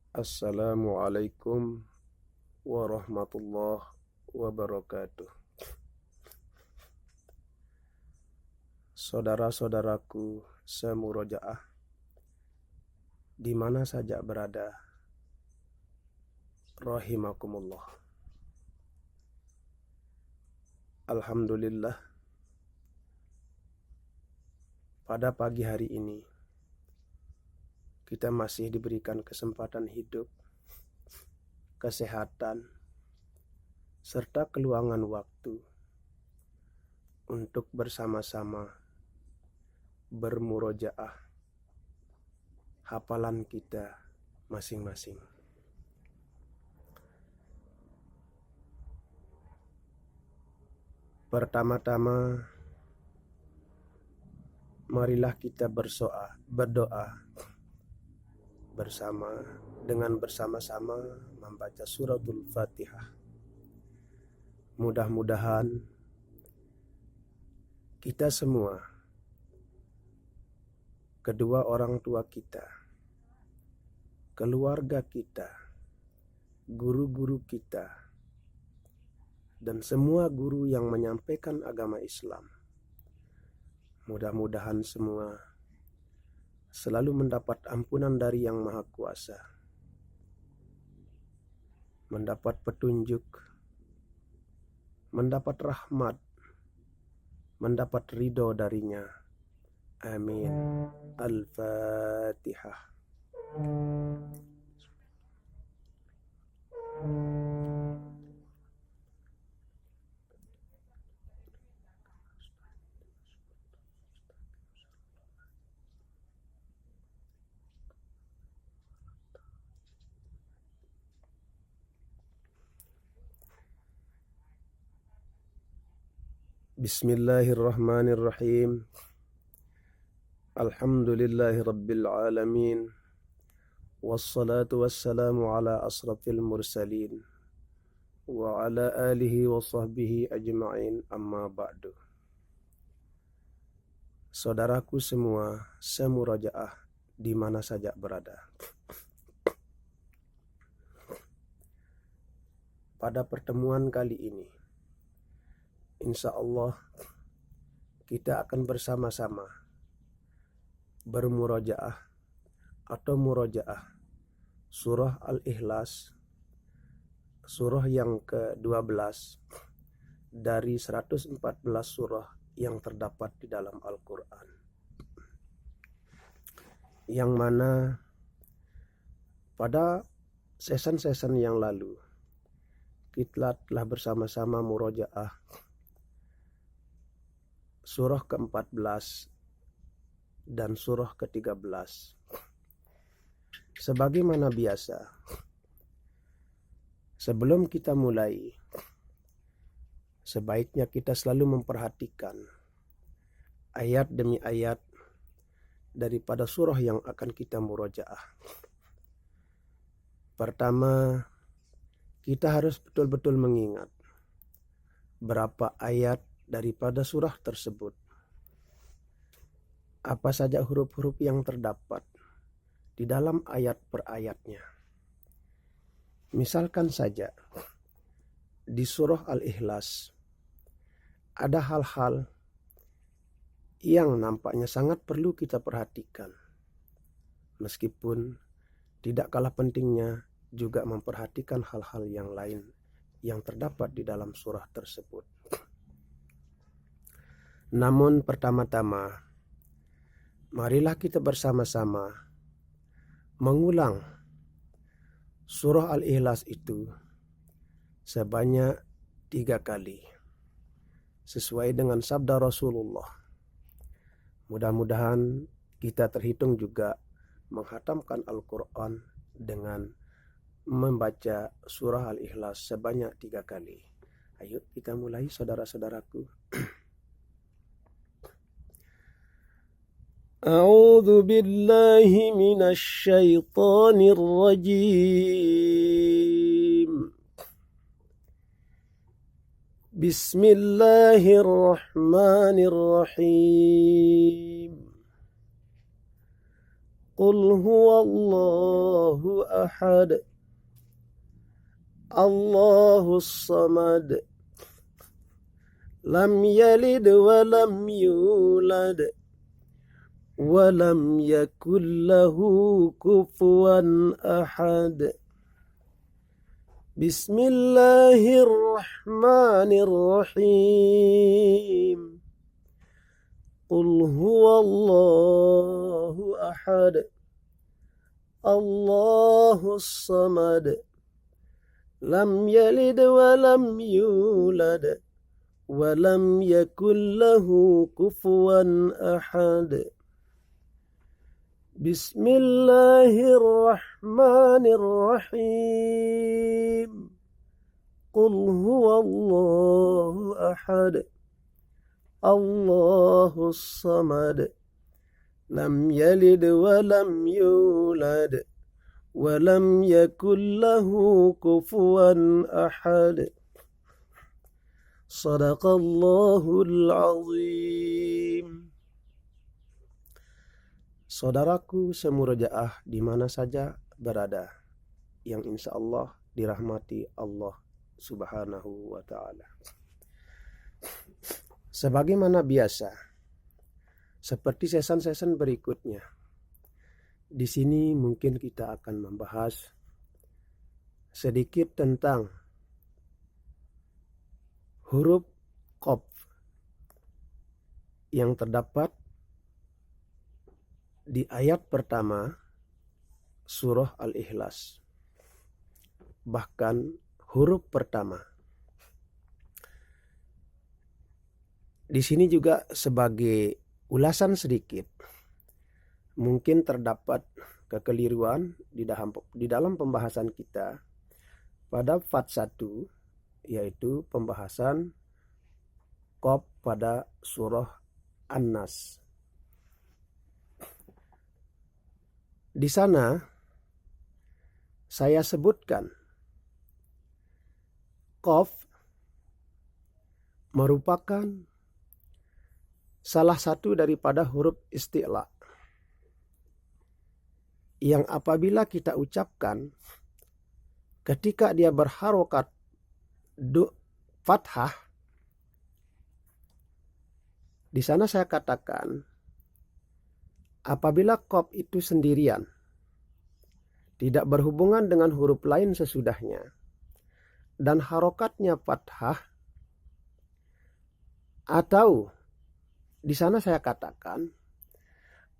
Assalamualaikum warahmatullahi wabarakatuh. Saudara-saudaraku semurojaah, di mana saja berada, rahimakumullah. Alhamdulillah, pada pagi hari ini kita masih diberikan kesempatan hidup, kesehatan, serta keluangan waktu untuk bersama-sama bermurojaah hafalan kita masing-masing. Pertama-tama, marilah kita berdoa bersama-sama membaca suratul Fatihah. Mudah-mudahan kita semua, kedua orang tua kita, keluarga kita, guru-guru kita, dan semua guru yang menyampaikan agama Islam, mudah-mudahan semua selalu mendapat ampunan dari Yang Maha Kuasa, mendapat petunjuk, mendapat rahmat, mendapat ridho darinya. Amin. Al-Fatihah. Bismillahirrahmanirrahim. Alhamdulillahi rabbil alamin. Wassalatu wassalamu ala asrafil mursalin wa ala alihi wa sahbihi ajma'in, amma ba'du. Saudaraku semua semurojaah di mana saja berada, pada pertemuan kali ini insya Allah kita akan bersama-sama bermurojaah atau murojaah surah Al-Ikhlas, surah yang ke-12 dari 114 surah yang terdapat di dalam Al-Quran, yang mana pada season-season yang lalu kita telah bersama-sama murojaah surah ke-14 dan surah ke-13. Sebagaimana biasa, sebelum kita mulai, sebaiknya kita selalu memperhatikan ayat demi ayat daripada surah yang akan kita murojaah. Pertama, kita harus betul-betul mengingat berapa ayat daripada surah tersebut, apa saja huruf-huruf yang terdapat di dalam ayat per ayatnya. Misalkan saja di surah Al-Ikhlas ada hal-hal yang nampaknya sangat perlu kita perhatikan, meskipun tidak kalah pentingnya juga memperhatikan hal-hal yang lain yang terdapat di dalam surah tersebut. Namun pertama-tama, marilah kita bersama-sama mengulang surah Al-Ikhlas itu sebanyak 3 kali, sesuai dengan sabda Rasulullah. Mudah-mudahan kita terhitung juga menghatamkan Al-Quran dengan membaca surah Al-Ikhlas sebanyak 3 kali. Ayo kita mulai, saudara-saudaraku. A'udzu billahi minasy syaithanir rajim. Bismillahirrahmanirrahim. Qul huwallahu ahad. Allahus samad. Lam yalid wa lam yulad. Wa lam yakul lahu kufuwan ahad. Bismillahirrahmanirrahim. Qul huwallahu ahad. Allahus samad. Lam yalid wa lam yulad. Wa lam yakul lahu kufuwan ahad. Bismillahirrahmanirrahim. Qul huwallahu ahad. Allahus samad. Lam yalid wa lam yulad. Wa lam yakul lahu kufuwan ahad. Sadaqallahul azim. Saudaraku semurojaah di mana saja berada, yang insya Allah dirahmati Allah Subhanahu wa Ta'ala. Sebagaimana biasa, seperti season-season berikutnya, di sini mungkin kita akan membahas sedikit tentang huruf Qaf yang terdapat di ayat pertama surah Al-Ikhlas. Bahkan huruf pertama. Di sini juga sebagai ulasan sedikit, mungkin terdapat kekeliruan di dalam pembahasan kita pada part 1, yaitu pembahasan Qaf pada surah An-Nas. Di sana saya sebutkan Qaf merupakan salah satu daripada huruf isti'la yang apabila kita ucapkan ketika dia berharokat fathah, di sana saya katakan apabila Qaf itu sendirian, tidak berhubungan dengan huruf lain sesudahnya, dan harokatnya fathah, atau di sana saya katakan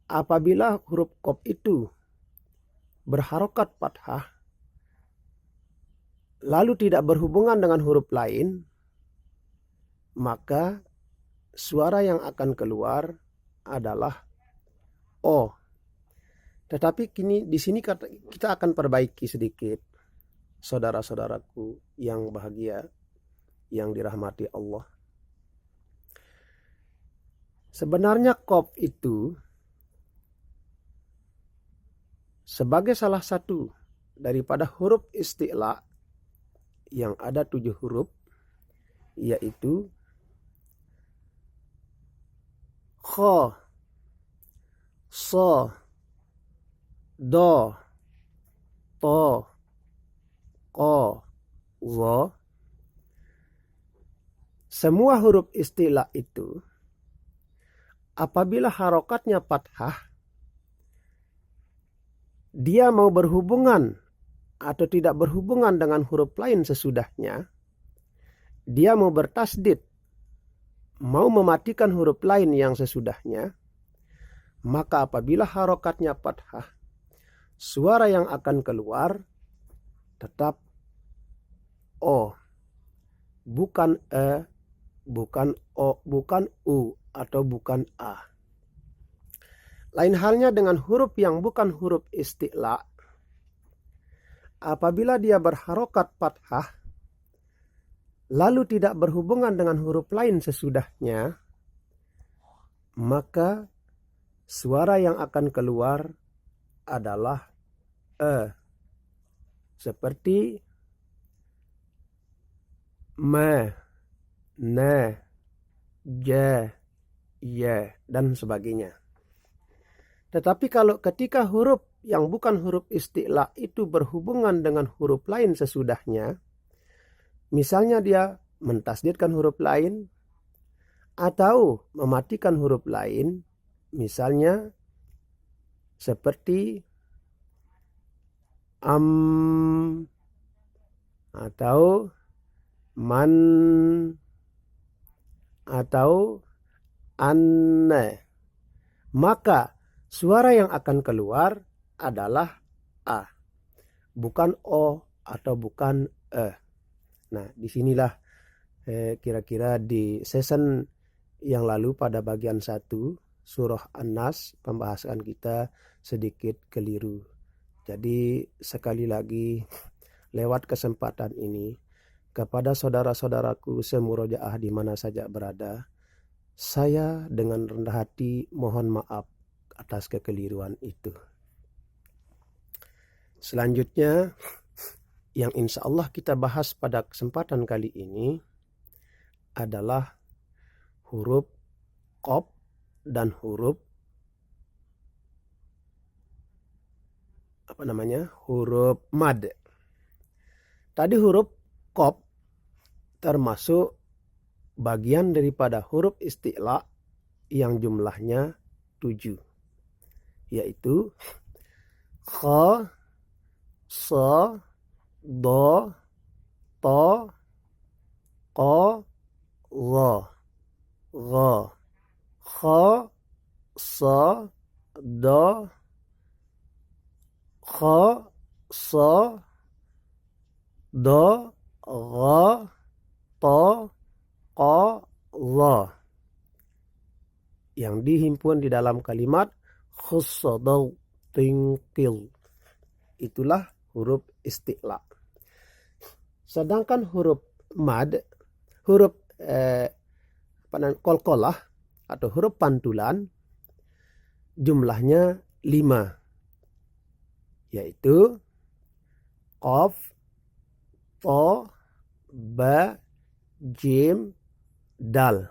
apabila huruf Qaf itu berharokat fathah, lalu tidak berhubungan dengan huruf lain, maka suara yang akan keluar adalah O. Tetapi di sini kita akan perbaiki sedikit, saudara-saudaraku yang bahagia, yang dirahmati Allah. Sebenarnya Qaf itu sebagai salah satu daripada huruf isti'la yang ada 7 huruf, yaitu Kha, So, Do, To, Ko, Zo. Semua huruf isti'la itu apabila harokatnya fathah, dia mau berhubungan atau tidak berhubungan dengan huruf lain sesudahnya, dia mau bertasdid, mau mematikan huruf lain yang sesudahnya, maka apabila harokatnya fathah, suara yang akan keluar tetap O, bukan E, bukan O, bukan U, atau bukan A. Lain halnya dengan huruf yang bukan huruf isti'la, apabila dia berharokat fathah, lalu tidak berhubungan dengan huruf lain sesudahnya, maka suara yang akan keluar adalah E. Seperti Me, Ne, Je, Ye, dan sebagainya. Tetapi kalau ketika huruf yang bukan huruf isti'la itu berhubungan dengan huruf lain sesudahnya, misalnya dia mentasdidkan huruf lain atau mematikan huruf lain, misalnya seperti atau man atau anne, maka suara yang akan keluar adalah a, bukan o atau bukan e. Nah, disinilah kira-kira di season yang lalu pada bagian 1 surah An-Nas pembahasan kita sedikit keliru. Jadi sekali lagi lewat kesempatan ini kepada saudara-saudaraku semurojaah di mana saja berada, saya dengan rendah hati mohon maaf atas kekeliruan itu. Selanjutnya yang insya Allah kita bahas pada kesempatan kali ini adalah huruf qaf dan huruf huruf mad. Tadi huruf qaf termasuk bagian daripada huruf isti'la yang jumlahnya 7, yaitu kha, sa, do, to, qa, gha. Gha, kha, sa, do, kha, sa, do, gha, to, qa, gha, yang dihimpun di dalam kalimat khussadau tingkil. Itulah huruf isti'la. Sedangkan huruf mad, huruf qalqalah atau huruf pantulan jumlahnya 5, yaitu qaf, to, ba, jim, dal,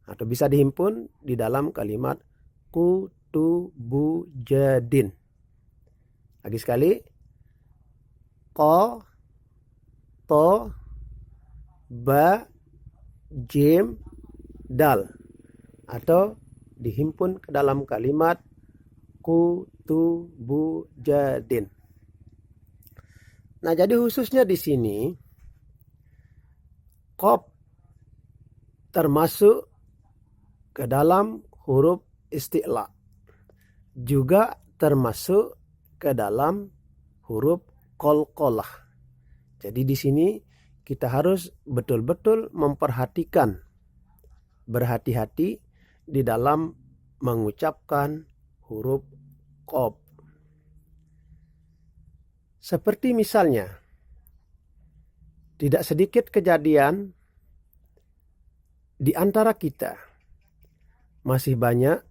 atau bisa dihimpun di dalam kalimat kutubujadin. Lagi sekali, qa, to, ba, jim, dal, atau dihimpun ke dalam kalimat kutubujadin. Nah, jadi khususnya di sini qaf termasuk ke dalam huruf isti'la, juga termasuk ke dalam huruf qalqalah. Jadi di sini kita harus betul-betul memperhatikan, berhati-hati di dalam mengucapkan huruf qaf. Seperti misalnya, tidak sedikit kejadian di antara kita masih banyak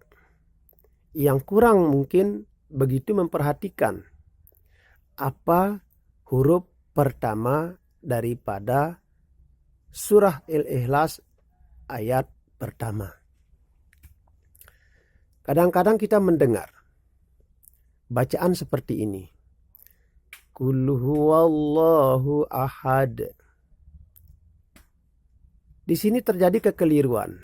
yang kurang mungkin begitu memperhatikan apa huruf pertama daripada surah Al-Ikhlas ayat pertama. Kadang-kadang kita mendengar bacaan seperti ini. Qul huwallahu ahad. Di sini terjadi kekeliruan.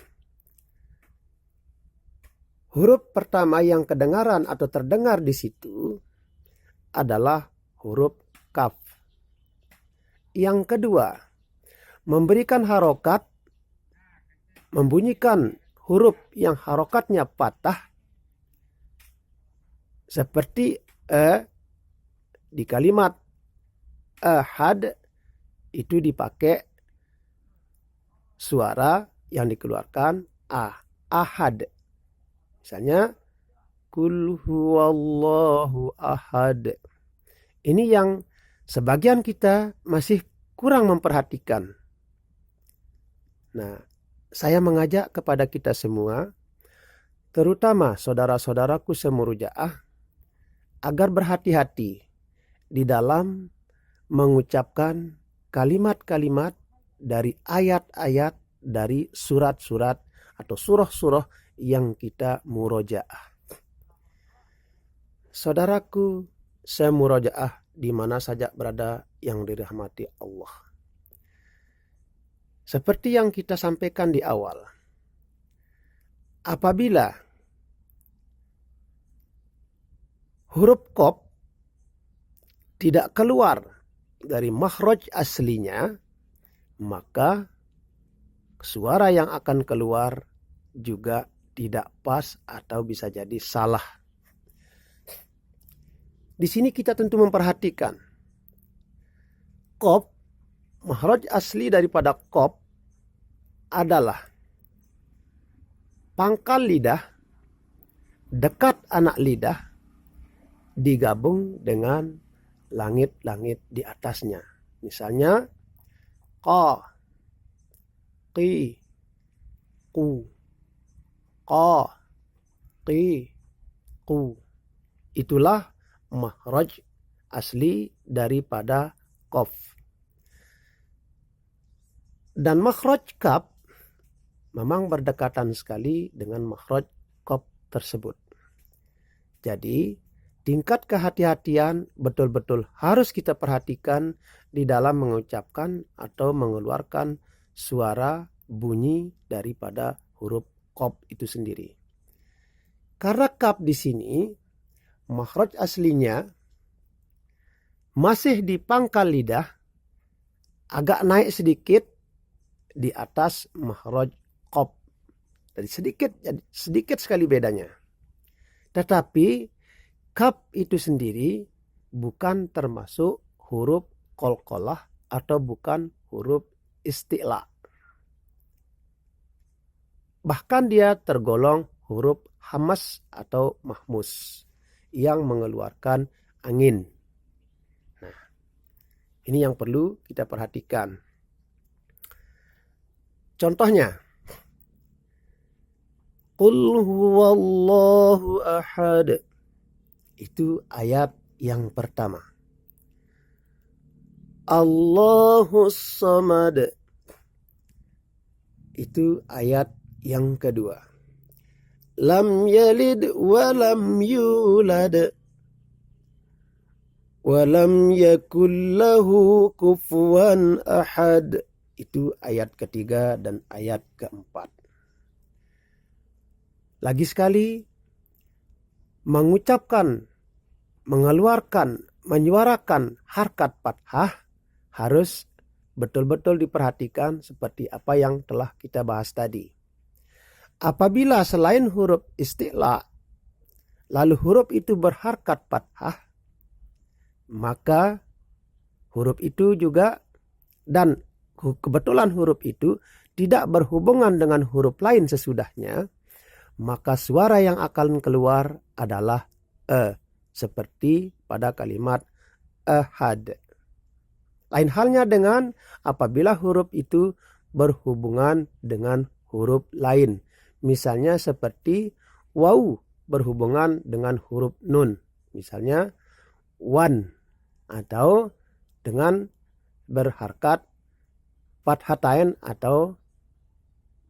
Huruf pertama yang kedengaran atau terdengar di situ adalah huruf kaf. Yang kedua, memberikan harokat, membunyikan huruf yang harokatnya patah, seperti di kalimat ahad itu dipakai suara yang dikeluarkan ahad. Misalnya Qul huwallahu ahad. Ini yang sebagian kita masih kurang memperhatikan. Nah, saya mengajak kepada kita semua, terutama saudara-saudaraku semurujaah, agar berhati-hati di dalam mengucapkan kalimat-kalimat dari ayat-ayat dari surat-surat atau surah-surah yang kita murojaah. Saudaraku, semurojaah di mana saja berada yang dirahmati Allah. Seperti yang kita sampaikan di awal, apabila huruf qaf tidak keluar dari makhraj aslinya, maka suara yang akan keluar juga tidak pas atau bisa jadi salah. Di sini kita tentu memperhatikan qaf, makhraj asli daripada qaf adalah pangkal lidah dekat anak lidah digabung dengan langit-langit di atasnya. Misalnya qa, qi, qu, qa, qi, qu. Itulah makhraj asli daripada qaf. Dan makhraj kaf memang berdekatan sekali dengan makhraj qaf tersebut. Jadi tingkat kehati-hatian betul-betul harus kita perhatikan di dalam mengucapkan atau mengeluarkan suara bunyi daripada huruf qaf itu sendiri. Karena kaf di sini makhraj aslinya masih di pangkal lidah, agak naik sedikit di atas makhraj qaf. Jadi sedikit sekali bedanya. Tetapi kaf itu sendiri bukan termasuk huruf qalqalah atau bukan huruf isti'la. Bahkan dia tergolong huruf hamas atau mahmus yang mengeluarkan angin. Nah, ini yang perlu kita perhatikan. Contohnya, Qul huwallahu ahad. Itu ayat yang pertama. Allahus samad. Itu ayat yang kedua. Lam yalid wa lam yulad wa lam yakul lahu kufuwan ahad. Itu ayat ketiga dan ayat keempat. Lagi sekali, mengucapkan, mengeluarkan, menyuarakan harkat fathah harus betul-betul diperhatikan seperti apa yang telah kita bahas tadi. Apabila selain huruf isti'la, lalu huruf itu berharkat fathah, maka huruf itu juga, dan kebetulan huruf itu tidak berhubungan dengan huruf lain sesudahnya, maka suara yang akan keluar adalah seperti pada kalimat ahad. Lain halnya dengan apabila huruf itu berhubungan dengan huruf lain. Misalnya seperti waw berhubungan dengan huruf nun. Misalnya wan, atau dengan berharkat fathatain atau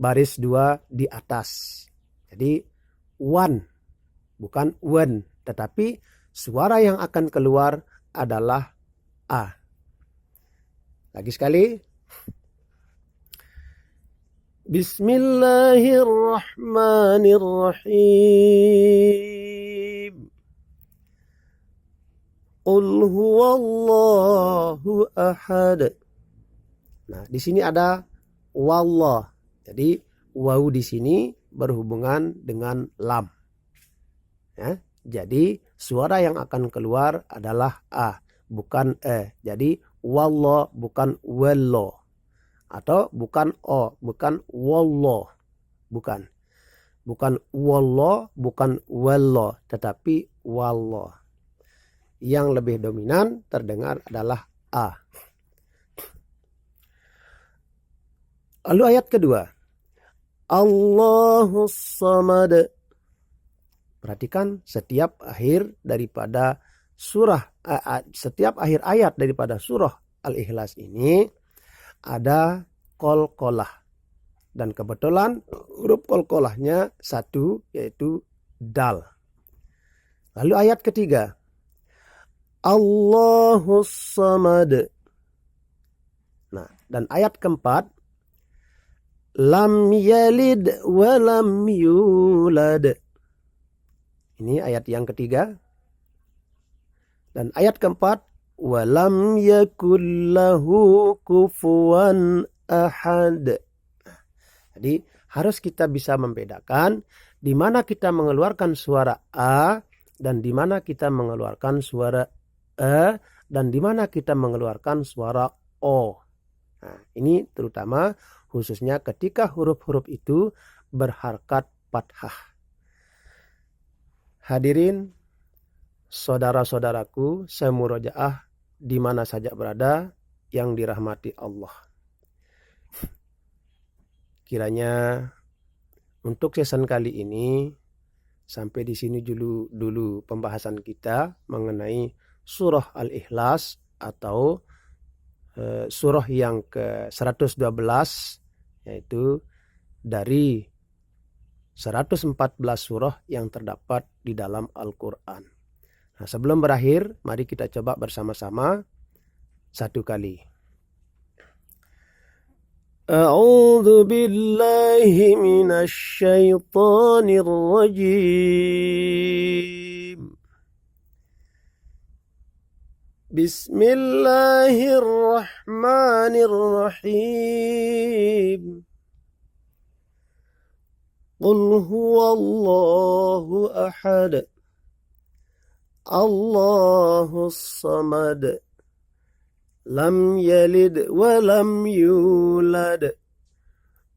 baris dua di atas. Jadi wan, bukan wan, tetapi suara yang akan keluar adalah a. Lagi sekali. Bismillahirrahmanirrahim. Qul huwallahu ahad. Nah, di sini ada wallah. Jadi waw di sini berhubungan dengan lam. Ya, jadi suara yang akan keluar adalah a, bukan e. Jadi wallah bukan wallo. Atau bukan o, bukan wallah. Bukan. Bukan wallah, bukan wallo, tetapi wallah. Yang lebih dominan terdengar adalah a. Lalu ayat kedua. Allahus samad. Perhatikan setiap akhir daripada surah, setiap akhir ayat daripada surah Al-Ikhlas ini ada qalqalah. Dan kebetulan huruf qalqalahnya satu, yaitu dal. Lalu ayat ketiga, Allahus Samad. Nah, dan ayat keempat, lam yalid wa lam yulad. Ini ayat yang ketiga. Dan ayat keempat, wa lam yakul lahu kufuwan ahad. Jadi harus kita bisa membedakan di mana kita mengeluarkan suara A dan di mana kita mengeluarkan suara E dan di mana kita mengeluarkan suara O. Nah, ini terutama khususnya ketika huruf-huruf itu berharkat fathah. Hadirin, saudara-saudaraku semurojaah di mana saja berada yang dirahmati Allah. Kiranya untuk season kali ini sampai di sini dulu pembahasan kita mengenai surah Al-Ikhlas atau surah yang ke-112, yaitu dari 114 surah yang terdapat di dalam Al-Quran. Nah, sebelum berakhir, mari kita coba bersama-sama satu kali. A'udzu billahi minasy syaithanir rajim. Bismillahirrahmanirrahim. Qul huwallahu ahad. Allahus samad. Lam yalid wa lam yulad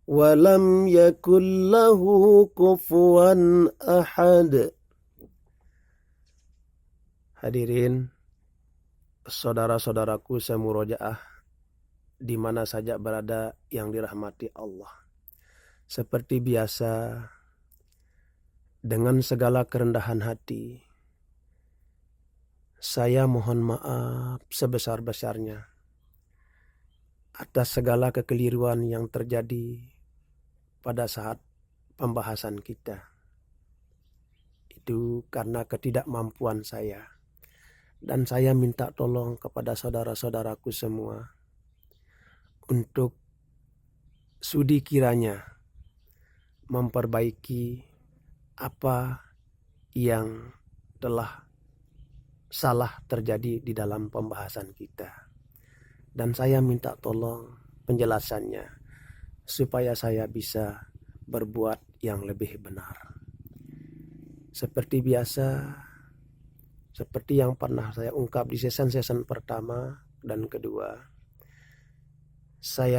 wa lam yakul lahu kufuwan ahad. Hadirin, saudara-saudaraku semurojaah di mana saja berada yang dirahmati Allah. Seperti biasa, dengan segala kerendahan hati, saya mohon maaf sebesar-besarnya atas segala kekeliruan yang terjadi pada saat pembahasan kita. Itu karena ketidakmampuan saya. Dan saya minta tolong kepada saudara-saudaraku semua untuk sudi kiranya memperbaiki apa yang telah salah terjadi di dalam pembahasan kita. Dan saya minta tolong penjelasannya supaya saya bisa berbuat yang lebih benar. Seperti biasa, seperti yang pernah saya ungkap di season pertama dan kedua, saya